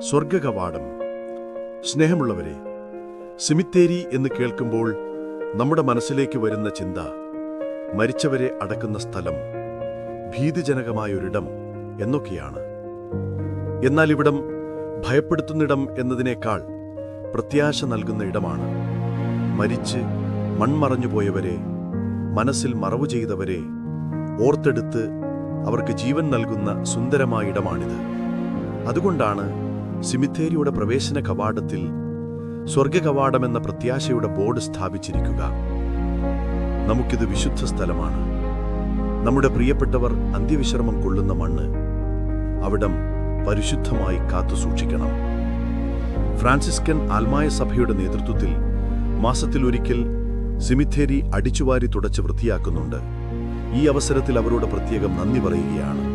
സ്വർഗകവാടം. സ്നേഹമുള്ളവരെ, സിമിത്തേരി എന്ന് കേൾക്കുമ്പോൾ നമ്മുടെ മനസ്സിലേക്ക് വരുന്ന ചിന്ത മരിച്ചവരെ അടക്കുന്ന സ്ഥലം, ഭീതിജനകമായൊരിടം എന്നൊക്കെയാണ്. എന്നാൽ ഇവിടം ഭയപ്പെടുത്തുന്നിടം എന്നതിനേക്കാൾ പ്രത്യാശ നൽകുന്ന ഇടമാണ്. മരിച്ച് മൺമറഞ്ഞുപോയവരെ, മനസ്സിൽ മറവു ചെയ്തവരെ ഓർത്തെടുത്ത് അവർക്ക് ജീവൻ നൽകുന്ന സുന്ദരമായ ഇടമാണിത്. അതുകൊണ്ടാണ് സിമിത്തേരിയുടെ പ്രവേശന കവാടത്തിൽ സ്വർഗകവാടമെന്ന പ്രത്യാശയുടെ ബോർഡ് സ്ഥാപിച്ചിരിക്കുക. നമുക്കിത് വിശുദ്ധ സ്ഥലമാണ്. നമ്മുടെ പ്രിയപ്പെട്ടവർ അന്ത്യവിശ്രമം കൊള്ളുന്ന മണ്ണ്. അവിടം പരിശുദ്ധമായി കാത്തുസൂക്ഷിക്കണം. ഫ്രാൻസിസ്കൻ ആത്മായ സഭയുടെ നേതൃത്വത്തിൽ മാസത്തിലൊരിക്കൽ സിമിത്തേരി അടിച്ചുവാരി തുടച്ച് വൃത്തിയാക്കുന്നുണ്ട്. ഈ അവസരത്തിൽ അവരോട് പ്രത്യേകം നന്ദി പറയുകയാണ്.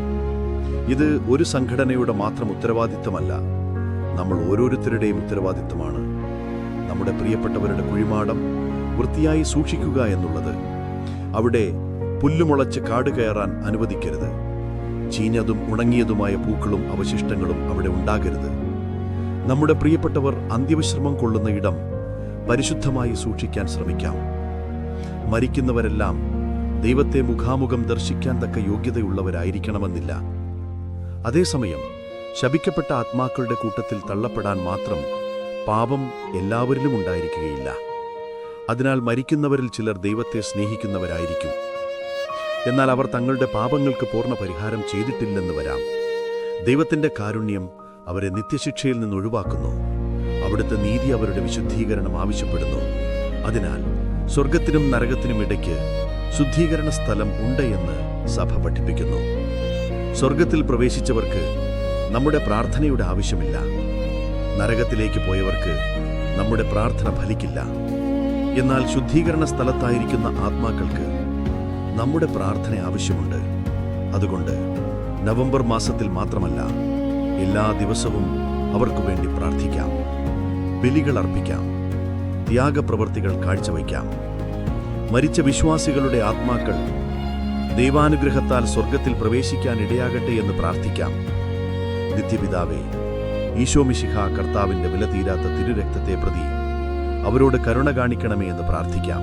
ഇത് ഒരു സംഘടനയുടെ മാത്രം ഉത്തരവാദിത്തമല്ല, നമ്മൾ ഓരോരുത്തരുടെയും ഉത്തരവാദിത്തമാണ്. നമ്മുടെ പ്രിയപ്പെട്ടവരുടെ കുഴിമാടം വൃത്തിയായി സൂക്ഷിക്കുക എന്നുള്ളത്. അവിടെ പുല്ലുമുളച്ച് കാട് കയറാൻ അനുവദിക്കരുത്. ചീഞ്ഞതും ഉണങ്ങിയതുമായ പൂക്കളും അവശിഷ്ടങ്ങളും അവിടെ ഉണ്ടാകരുത്. നമ്മുടെ പ്രിയപ്പെട്ടവർ അന്ത്യവിശ്രമം കൊള്ളുന്ന ഇടം പരിശുദ്ധമായി സൂക്ഷിക്കാൻ ശ്രമിക്കാം. മരിക്കുന്നവരെല്ലാം ദൈവത്തെ മുഖാമുഖം ദർശിക്കാൻ തക്ക യോഗ്യതയുള്ളവരായിരിക്കണമെന്നില്ല. അതേസമയം ശപിക്കപ്പെട്ട ആത്മാക്കളുടെ കൂട്ടത്തിൽ തള്ളപ്പെടാൻ മാത്രം പാപം എല്ലാവരിലും ഉണ്ടായിരിക്കുകയില്ല. അതിനാൽ മരിക്കുന്നവരിൽ ചിലർ ദൈവത്തെ സ്നേഹിക്കുന്നവരായിരിക്കും. എന്നാൽ അവർ തങ്ങളുടെ പാപങ്ങൾക്ക് പൂർണ്ണ പരിഹാരം ചെയ്തിട്ടില്ലെന്ന് വരാം. ദൈവത്തിൻ്റെ കാരുണ്യം അവരെ നിത്യശിക്ഷയിൽ നിന്ന് ഒഴിവാക്കുന്നു. അവിടുത്തെ നീതി അവരുടെ വിശുദ്ധീകരണം ആവശ്യപ്പെടുന്നു. അതിനാൽ സ്വർഗത്തിനും നരകത്തിനും ഇടയ്ക്ക് ശുദ്ധീകരണ സ്ഥലം ഉണ്ട് എന്ന് സഭ പഠിപ്പിക്കുന്നു. സ്വർഗത്തിൽ പ്രവേശിച്ചവർക്ക് നമ്മുടെ പ്രാർത്ഥനയുടെ ആവശ്യമില്ല. നരകത്തിലേക്ക് പോയവർക്ക് നമ്മുടെ പ്രാർത്ഥന ഫലിക്കില്ല. എന്നാൽ ശുദ്ധീകരണ സ്ഥലത്തായിരിക്കുന്ന ആത്മാക്കൾക്ക് നമ്മുടെ പ്രാർത്ഥന ആവശ്യമുണ്ട്. അതുകൊണ്ട് നവംബർ മാസത്തിൽ മാത്രമല്ല, എല്ലാ ദിവസവും അവർക്കു വേണ്ടി പ്രാർത്ഥിക്കാം, ബലികൾ അർപ്പിക്കാം, ത്യാഗപ്രവൃത്തികൾ കാഴ്ചവയ്ക്കാം. മരിച്ച വിശ്വാസികളുടെ ആത്മാക്കൾ ദൈവാനുഗ്രഹത്താൽ സ്വർഗത്തിൽ പ്രവേശിക്കാൻ ഇടയാകട്ടെ എന്ന് പ്രാർത്ഥിക്കാം. നിത്യപിതാവേ, ഈശോ മിശിഹ കർത്താവിൻ്റെ വിലതീരാത്ത തിരുരക്തത്തെ പ്രതി അവരോട് കരുണ കാണിക്കണമേ എന്ന് പ്രാർത്ഥിക്കാം.